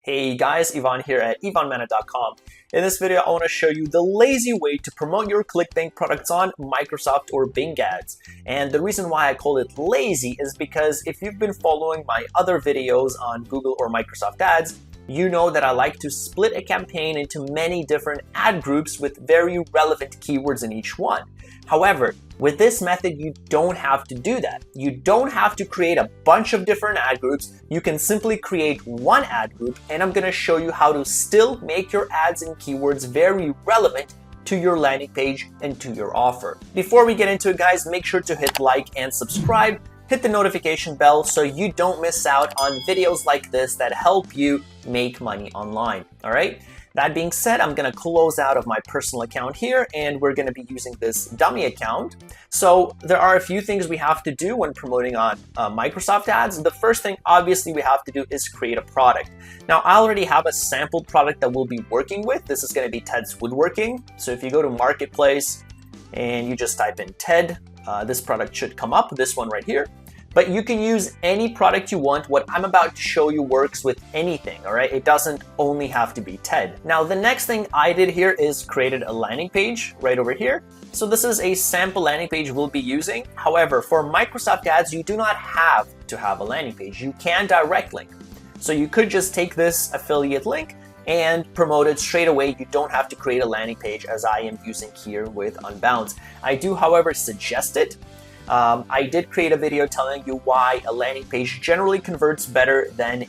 Hey guys, Ivan here at ivanmana.com. In this video, I want to show you the lazy way to promote your ClickBank products on Microsoft or Bing ads. And the reason why I call it lazy is because if you've been following my other videos on Google or Microsoft ads, you know that I like to split a campaign into many different ad groups with very relevant keywords in each one. However, with this method, you don't have to do that. You don't have to create a bunch of different ad groups. You can simply create one ad group, and I'm going to show you how to still make your ads and keywords very relevant to your landing page and to your offer. Before we get into it, guys, make sure to hit like and subscribe. Hit the notification bell so you don't miss out on videos like this that help you make money online. All right. That being said, I'm going to close out of my personal account here, and we're going to be using this dummy account. So there are a few things we have to do when promoting on Microsoft ads. The first thing, obviously, we have to do is create a product. Now, I already have a sample product that we'll be working with. This is going to be Ted's Woodworking. So if you go to Marketplace and you just type in Ted, this product should come up, this one right here. But you can use any product you want. What I'm about to show you works with anything, all right? It doesn't only have to be TED. Now, the next thing I did here is created a landing page right over here. So this is a sample landing page we'll be using. However, for Microsoft ads, you do not have to have a landing page. You can direct link. So you could just take this affiliate link and promote it straight away. You don't have to create a landing page as I am using here with Unbounce. I do, however, suggest it. I did create a video telling you why a landing page generally converts better than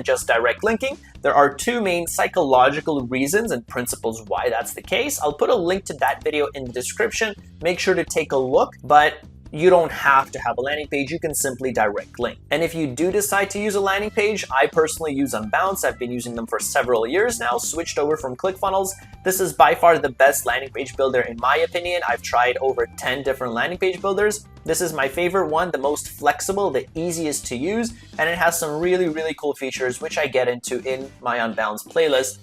just direct linking. There are two main psychological reasons and principles why that's the case. I'll put a link to that video in the description. Make sure to take a look, but you don't have to have a landing page. You can simply direct link. And if you do decide to use a landing page, I personally use Unbounce. I've been using them for several years now, switched over from ClickFunnels. This is by far the best landing page builder in my opinion. I've tried over 10 different landing page builders. This is my favorite one, the most flexible, the easiest to use, and it has some really, really cool features which I get into in my Unbounce playlist.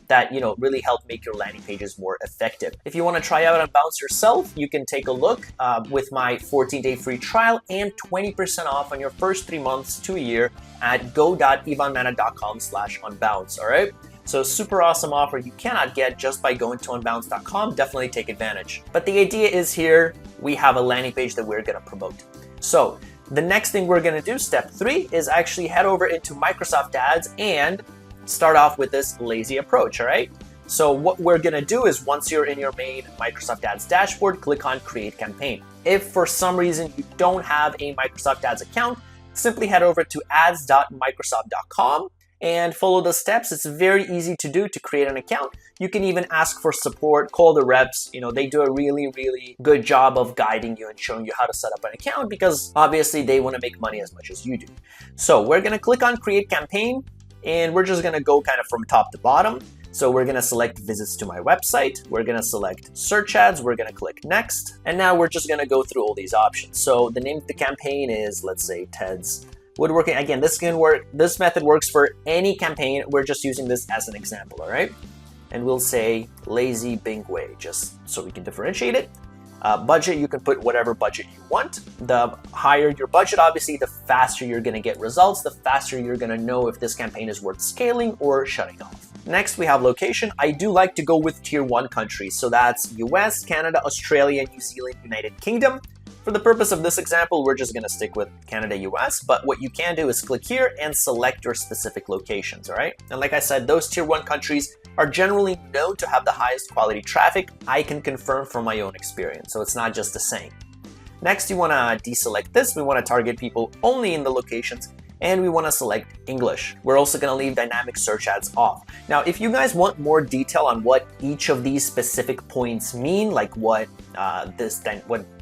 That really help make your landing pages more effective. If you want to try out Unbounce yourself, you can take a look with my 14-day free trial and 20% off on your first 3 months to a year at go.ivanmana.com/unbounce. All right. So super awesome offer you cannot get just by going to unbounce.com. Definitely take advantage. But the idea is here we have a landing page that we're going to promote. So the next thing we're going to do, step 3, is actually head over into Microsoft ads and start off with this lazy approach, all right? So what we're gonna do is once you're in your main Microsoft Ads dashboard, click on Create Campaign. If for some reason you don't have a Microsoft Ads account, simply head over to ads.microsoft.com and follow the steps. It's very easy to do to create an account. You can even ask for support, call the reps. They do a really, really good job of guiding you and showing you how to set up an account because obviously they wanna make money as much as you do. So we're gonna click on Create Campaign, and we're just gonna go kind of from top to bottom. So we're gonna select visits to my website. We're gonna select search ads. We're gonna click next. And now we're just gonna go through all these options. So the name of the campaign is, let's say, Ted's Woodworking. Again, this method works for any campaign. We're just using this as an example, all right? And we'll say lazy Bing way, just so we can differentiate it. Budget, you can put whatever budget you want. The higher your budget, obviously, the faster you're going to get results, the faster you're going to know if this campaign is worth scaling or shutting off. Next, we have location. I do like to go with tier 1 countries. So that's US, Canada, Australia, New Zealand, United Kingdom. For the purpose of this example, we're just going to stick with Canada, US, but what you can do is click here and select your specific locations, all right? And like I said, those tier 1 countries are generally known to have the highest quality traffic. I can confirm from my own experience, so it's not just a saying. Next, you want to deselect this. We want to target people only in the locations, and we want to select English. We're also going to leave dynamic search ads off. Now, if you guys want more detail on what each of these specific points mean, like what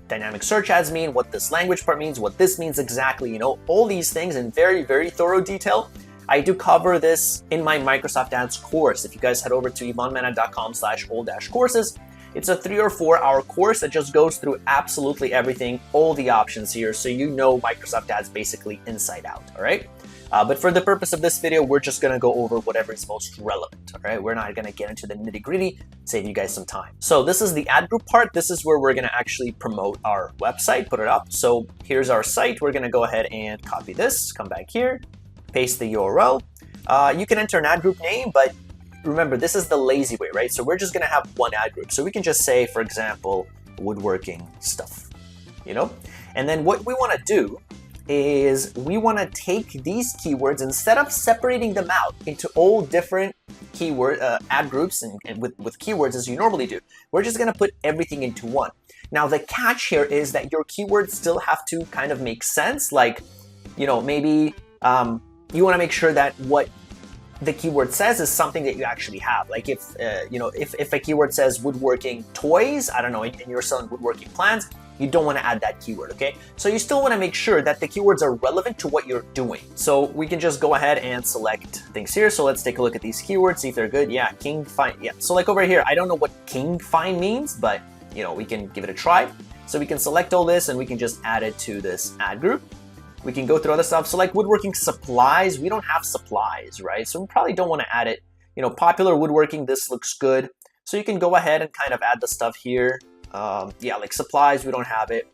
dynamic search ads mean, what this language part means, what this means exactly, all these things in very, very thorough detail, I do cover this in my Microsoft Ads course. If you guys head over to ivanmana.com/all-courses, it's a 3 or 4 hour course that just goes through absolutely everything, all the options here, so you know Microsoft Ads basically inside out, all right? But for the purpose of this video, we're just gonna go over whatever is most relevant, all right? We're not gonna get into the nitty-gritty, save you guys some time. So this is the ad group part. This is where we're gonna actually promote our website, put it up. So here's our site. We're gonna go ahead and copy this, come back here, paste the URL. You can enter an ad group name, but remember, this is the lazy way, right? So we're just gonna have one ad group. So we can just say, for example, woodworking stuff, you know? And then what we wanna do is we wanna take these keywords, instead of separating them out into all different keyword ad groups and with keywords as you normally do, we're just gonna put everything into one. Now the catch here is that your keywords still have to kind of make sense. Like, you know, maybe you wanna make sure that what the keyword says is something that you actually have. Like if, you know, if a keyword says woodworking toys, I don't know, and you're selling woodworking plans, you don't want to add that keyword, okay? So you still want to make sure that the keywords are relevant to what you're doing. So we can just go ahead and select things here. So let's take a look at these keywords, see if they're good. Yeah, king fine, yeah. So like over here, I don't know what king fine means, but you know, we can give it a try. So we can select all this and we can just add it to this ad group. We can go through other stuff. So like woodworking supplies, we don't have supplies, right? So we probably don't want to add it. You know, popular woodworking, this looks good. So you can go ahead and kind of add the stuff here. Yeah, like supplies, we don't have it.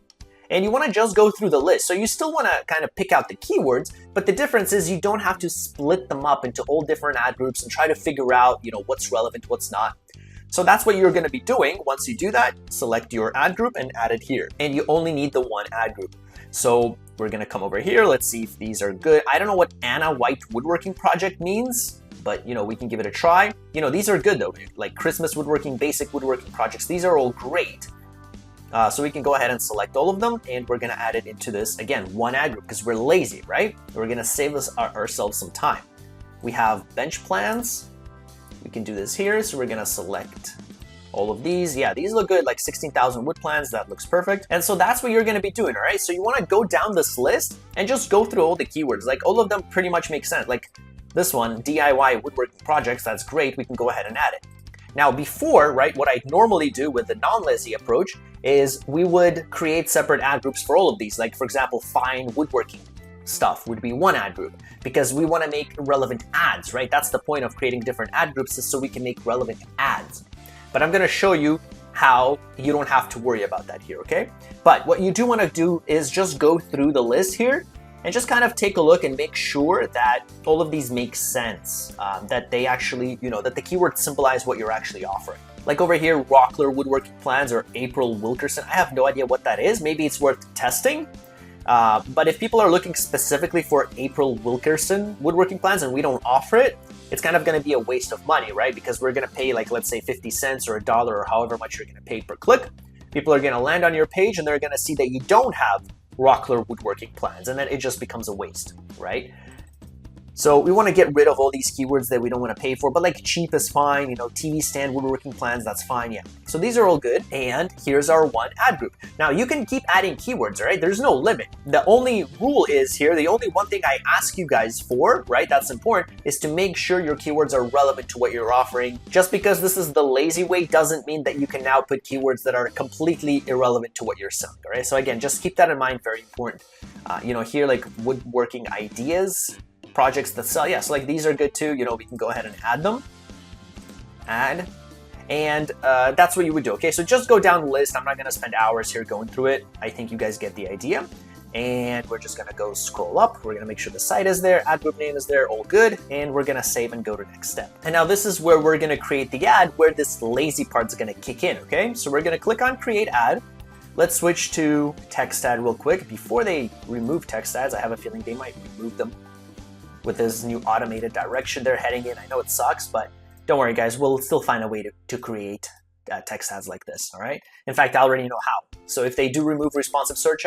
And you want to just go through the list. So you still want to kind of pick out the keywords, but the difference is you don't have to split them up into all different ad groups and try to figure out, you know, what's relevant, what's not. So that's what you're going to be doing. Once you do that, select your ad group and add it here. And you only need the one ad group. So we're going to come over here. Let's see if these are good. I don't know what Anna White Woodworking Project means, but you know, we can give it a try. You know, these are good though, like Christmas woodworking, basic woodworking projects. These are all great. So we can go ahead and select all of them, and we're gonna add it into this, again, one ad group, because we're lazy, right? We're gonna save ourselves some time. We have bench plans. We can do this here, so we're gonna select all of these. Yeah, these look good, like 16,000 wood plans, that looks perfect. And so that's what you're gonna be doing, all right? So you wanna go down this list and just go through all the keywords. Like all of them pretty much make sense. Like this one, DIY woodworking projects, that's great. We can go ahead and add it. Now before, right, what I normally do with the non-lazy approach is we would create separate ad groups for all of these. Like for example, fine woodworking stuff would be one ad group, because we want to make relevant ads, right? That's the point of creating different ad groups, is so we can make relevant ads. But I'm going to show you how you don't have to worry about that here, okay? But what you do want to do is just go through the list here and just kind of take a look and make sure that all of these make sense, that they actually, you know, that the keywords symbolize what you're actually offering. Like over here, Rockler Woodworking Plans or April Wilkerson. I have no idea what that is. Maybe it's worth testing. But if people are looking specifically for April Wilkerson Woodworking Plans and we don't offer it, it's kind of going to be a waste of money, right? Because we're going to pay like, let's say 50 cents or $1 or however much you're going to pay per click. People are going to land on your page and they're going to see that you don't have Rockler Woodworking Plans, and then it just becomes a waste, right? So we want to get rid of all these keywords that we don't want to pay for, but like cheap is fine, you know, TV stand woodworking plans, that's fine, yeah. So these are all good, and here's our one ad group. Now you can keep adding keywords, right? There's no limit. The only rule is here, the only one thing I ask you guys for, right, that's important, is to make sure your keywords are relevant to what you're offering. Just because this is the lazy way doesn't mean that you can now put keywords that are completely irrelevant to what you're selling, all right? So again, just keep that in mind, very important. You know, here like woodworking ideas, projects that sell, yeah, so like these are good too, you know, we can go ahead and add them, and that's what you would do, okay? So just go down the list. I'm not gonna spend hours here going through it. I think you guys get the idea, and we're just gonna go scroll up. We're gonna make sure the site is there, ad group name is there, all good, and we're gonna save and go to next step. And now this is where we're gonna create the ad, where this lazy part's gonna kick in, okay? So we're gonna click on create ad. Let's switch to text ad real quick. Before they remove text ads, I have a feeling they might remove them with this new automated direction they're heading in. I know it sucks, but don't worry guys, we'll still find a way to create text ads like this, all right? In fact, I already know how. So if they do remove responsive search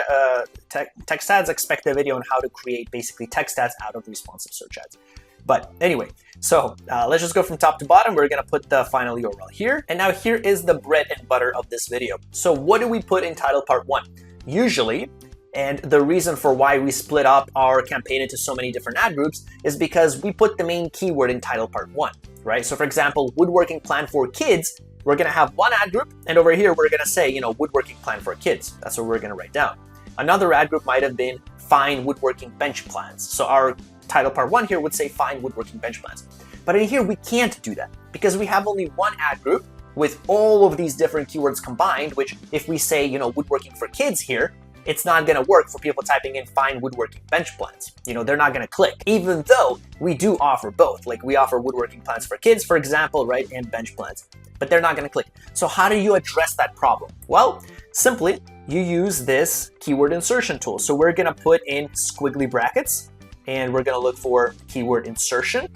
text ads, expect a video on how to create basically text ads out of responsive search ads. But anyway, so let's just go from top to bottom. We're gonna put the final URL here. And now here is the bread and butter of this video. So what do we put in title part 1? Usually, and the reason for why we split up our campaign into so many different ad groups is because we put the main keyword in title part 1, right? So for example, woodworking plan for kids, we're gonna have one ad group, and over here we're gonna say, you know, woodworking plan for kids. That's what we're gonna write down. Another ad group might have been fine woodworking bench plans. So our title part 1 here would say fine woodworking bench plans. But in here we can't do that because we have only one ad group with all of these different keywords combined, which if we say, you know, woodworking for kids here, it's not going to work for people typing in fine woodworking bench plans. They're not going to click, even though we do offer both. Like we offer woodworking plans for kids, for example, right, and bench plans, but they're not going to click. So how do you address that problem? Well, simply you use this keyword insertion tool. So we're going to put in squiggly brackets and we're going to look for keyword insertion.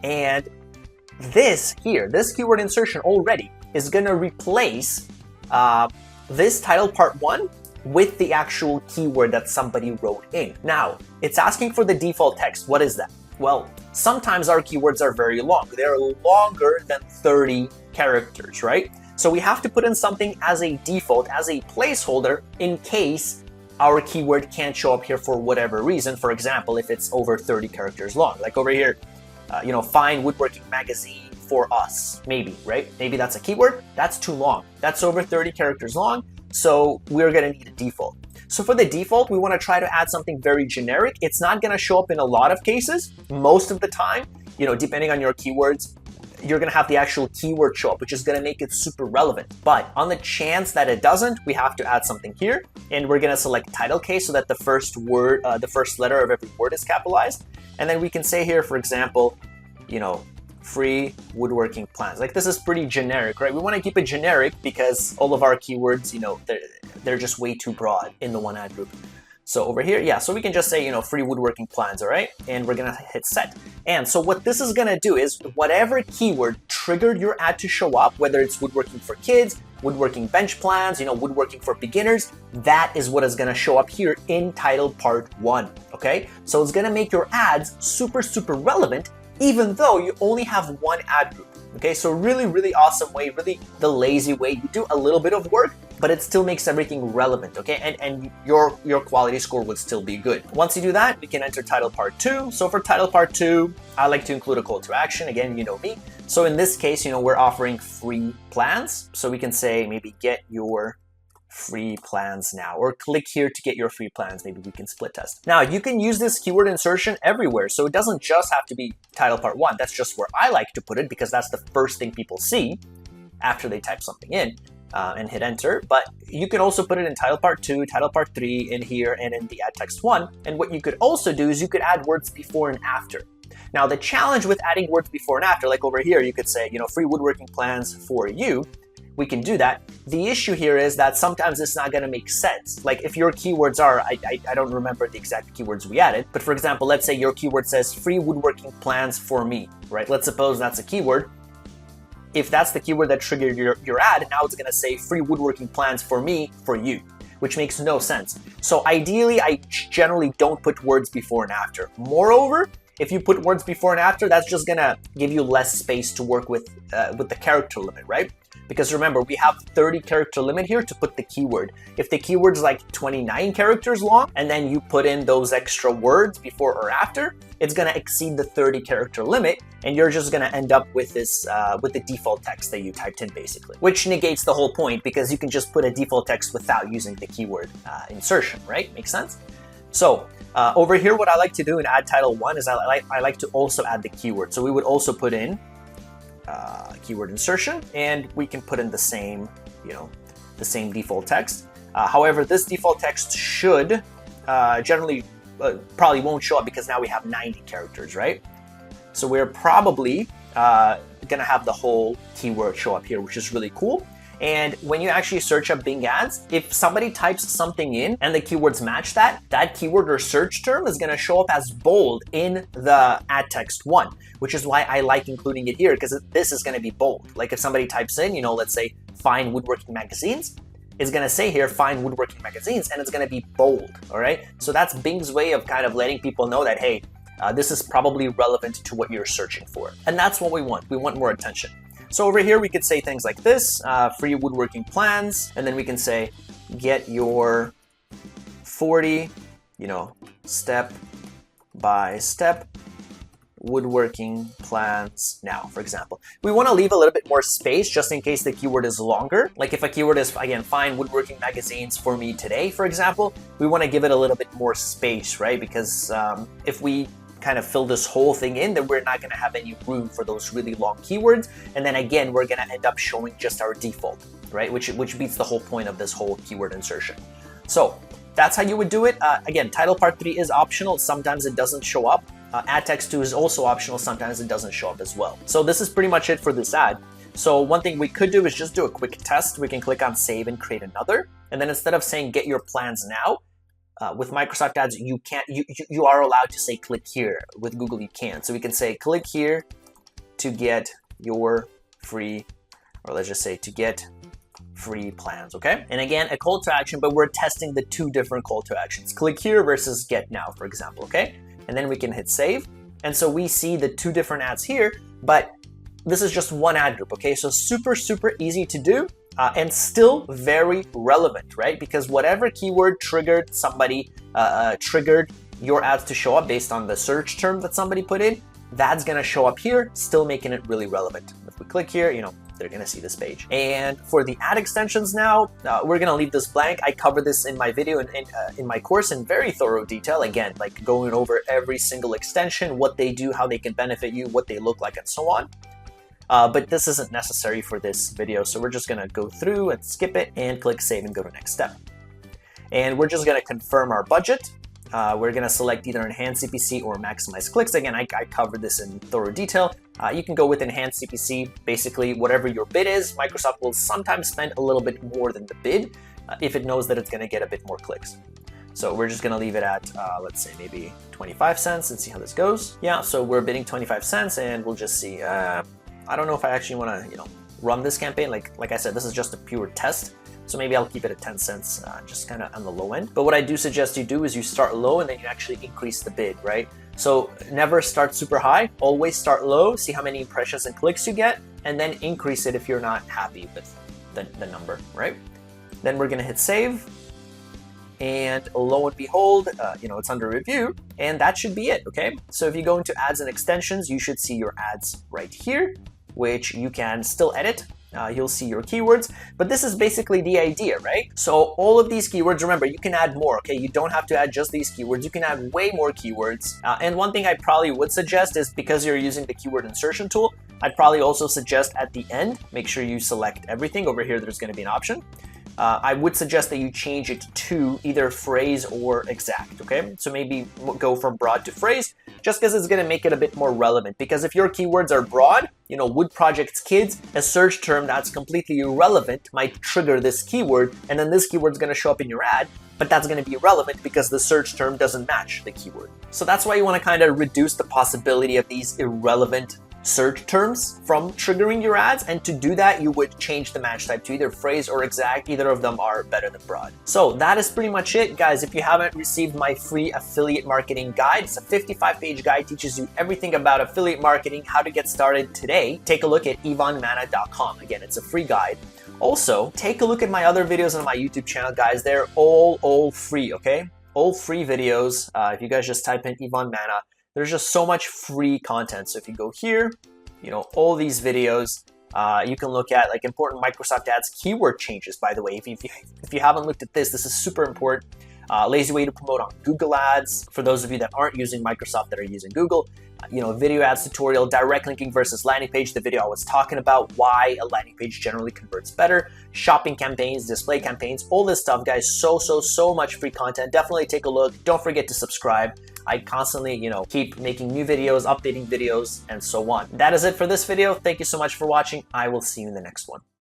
And this here, this keyword insertion already is going to replace this title part 1 with the actual keyword that somebody wrote in. Now, it's asking for the default text. What is that? Well, sometimes our keywords are very long. They're longer than 30 characters, right? So we have to put in something as a default, as a placeholder, in case our keyword can't show up here for whatever reason. For example, if it's over 30 characters long, like over here, fine woodworking magazine for us, maybe, right? Maybe that's a keyword. That's too long. That's over 30 characters long. So we're going to need a default. So for the default, we want to try to add something very generic. It's not going to show up in a lot of cases. Most of the time, depending on your keywords, you're going to have the actual keyword show up, which is going to make it super relevant. But on the chance that it doesn't, we have to add something here. And we're going to select title case so that the first word, the first letter of every word is capitalized. And then we can say here, for example, free woodworking plans. Like this is pretty generic, right? We want to keep it generic because all of our keywords, they're just way too broad in the one ad group. So over here, yeah, so we can just say, free woodworking plans, all right? And we're gonna hit set. And so what this is gonna do is whatever keyword triggered your ad to show up, whether it's woodworking for kids, woodworking bench plans, woodworking for beginners, that is what is gonna show up here in title part 1, okay? So it's gonna make your ads super, super relevant, even though you only have one ad group. Okay, so really, really awesome way, really the lazy way. You do a little bit of work, but it still makes everything relevant, okay? And your quality score would still be good. Once you do that, we can enter title part 2. So for title part 2, I like to include a call to action. Again, you know me. So in this case, we're offering free plans. So we can say maybe get your free plans now, or click here to get your free plans. Maybe we can split test. Now you can use this keyword insertion everywhere. So it doesn't just have to be title part 1. That's just where I like to put it because that's the first thing people see after they type something in and hit enter. But you can also put it in title part 2, title part 3 in here and in the ad text 1. And what you could also do is you could add words before and after. Now the challenge with adding words before and after, like over here, you could say, free woodworking plans for you. We can do that. The issue here is that sometimes it's not going to make sense. Like if your keywords are, I don't remember the exact keywords we added, but for example, let's say your keyword says free woodworking plans for me, right? Let's suppose that's a keyword. If that's the keyword that triggered your ad, now it's going to say free woodworking plans for me, for you, which makes no sense. So ideally, I generally don't put words before and after. Moreover, if you put words before and after, that's just going to give you less space to work with the character limit, right? Because remember, we have 30 character limit here to put the keyword. If the keyword's like 29 characters long, and then you put in those extra words before or after, it's gonna exceed the 30 character limit, and you're just gonna end up with this, with the default text that you typed in basically, which negates the whole point because you can just put a default text without using the keyword insertion, right? Makes sense? So over here, what I like to do in ad title 1 is I like to also add the keyword. So we would also put in keyword insertion, and we can put in the same, the same default text. However, this default text should generally probably won't show up because now we have 90 characters, right? So we're probably gonna have the whole keyword show up here, which is really cool. And when you actually search up Bing Ads, if somebody types something in and the keywords match that keyword or search term is gonna show up as bold in the ad text 1, which is why I like including it here, because this is gonna be bold. Like if somebody types in, let's say fine woodworking magazines, it's gonna say here fine woodworking magazines, and it's gonna be bold, all right? So that's Bing's way of kind of letting people know that, hey, this is probably relevant to what you're searching for. And that's what we want. We want more attention. So over here, we could say things like this, free woodworking plans, and then we can say, get your 40, step-by-step woodworking plans now, for example. We want to leave a little bit more space just in case the keyword is longer. Like if a keyword is, again, fine woodworking magazines for me today, for example, we want to give it a little bit more space, right? Because if we kind of fill this whole thing in, then we're not going to have any room for those really long keywords. And then again, we're going to end up showing just our default, right? Which beats the whole point of this whole keyword insertion. So that's how you would do it. Again, title part 3 is optional. Sometimes it doesn't show up. Ad text 2 is also optional. Sometimes it doesn't show up as well. So this is pretty much it for this ad. So one thing we could do is just do a quick test. We can click on save and create another. And then instead of saying get your plans now, with Microsoft Ads, you are allowed to say click here. With Google, you can't. So we can say click here to get your free, or let's just say to get free plans, okay? And again, a call to action, but we're testing the 2 different call to actions. Click here versus get now, for example, okay? And then we can hit save. And so we see the 2 different ads here, but this is just one ad group, okay? So super, super easy to do. And still very relevant, right? Because whatever keyword triggered somebody, triggered your ads to show up based on the search term that somebody put in, that's gonna show up here, still making it really relevant. If we click here, they're gonna see this page. And for the ad extensions now, we're gonna leave this blank. I cover this in my video and in my course in very thorough detail. Again, like going over every single extension, what they do, how they can benefit you, what they look like, and so on. But this isn't necessary for this video, so we're just gonna go through and skip it and click save and go to next step. And we're just gonna confirm our budget. We're gonna select either enhanced CPC or maximize clicks. Again, I covered this in thorough detail. You can go with enhanced CPC. Basically, whatever your bid is, Microsoft will sometimes spend a little bit more than the bid if it knows that it's gonna get a bit more clicks. So we're just gonna leave it at, let's say maybe 25 cents and see how this goes. Yeah, so we're bidding 25 cents and we'll just see, I don't know if I actually want to, run this campaign. Like I said, this is just a pure test. So maybe I'll keep it at 10 cents, just kind of on the low end. But what I do suggest you do is you start low and then you actually increase the bid, right? So never start super high, always start low, see how many impressions and clicks you get, and then increase it if you're not happy with the number, right? Then we're gonna hit save. And lo and behold, it's under review, and that should be it, okay? So if you go into ads and extensions, you should see your ads right here, which you can still edit. You'll see your keywords, but this is basically the idea, right? So all of these keywords, remember, you can add more, okay? You don't have to add just these keywords. You can add way more keywords. And one thing I probably would suggest is, because you're using the keyword insertion tool, I'd probably also suggest at the end, make sure you select everything. Over here, there's gonna be an option. I would suggest that you change it to either phrase or exact, okay? So maybe go from broad to phrase, just because it's gonna make it a bit more relevant. Because if your keywords are broad, wood projects kids, a search term that's completely irrelevant might trigger this keyword, and then this keyword's gonna show up in your ad, but that's gonna be irrelevant because the search term doesn't match the keyword. So that's why you wanna kind of reduce the possibility of these irrelevant search terms from triggering your ads, and to do that you would change the match type to either phrase or exact. Either of them are better than broad. So that is pretty much it, guys. If you haven't received my free affiliate marketing guide, it's a 55-page guide, teaches you everything about affiliate marketing, how to get started today. Take a look at ivanmana.com. Again, it's a free guide. Also, take a look at my other videos on my YouTube channel, guys. They're all free, okay? All free videos. If you guys just type in Ivan Mana, there's just so much free content. So if you go here, all these videos, you can look at like important Microsoft Ads keyword changes, by the way. If you haven't looked at this, this is super important. Lazy way to promote on Google Ads. For those of you that aren't using Microsoft, that are using Google, video ads tutorial, direct linking versus landing page, the video I was talking about, why a landing page generally converts better, shopping campaigns, display campaigns, all this stuff, guys. So much free content. Definitely take a look. Don't forget to subscribe. I constantly, keep making new videos, updating videos, and so on. That is it for this video. Thank you so much for watching. I will see you in the next one.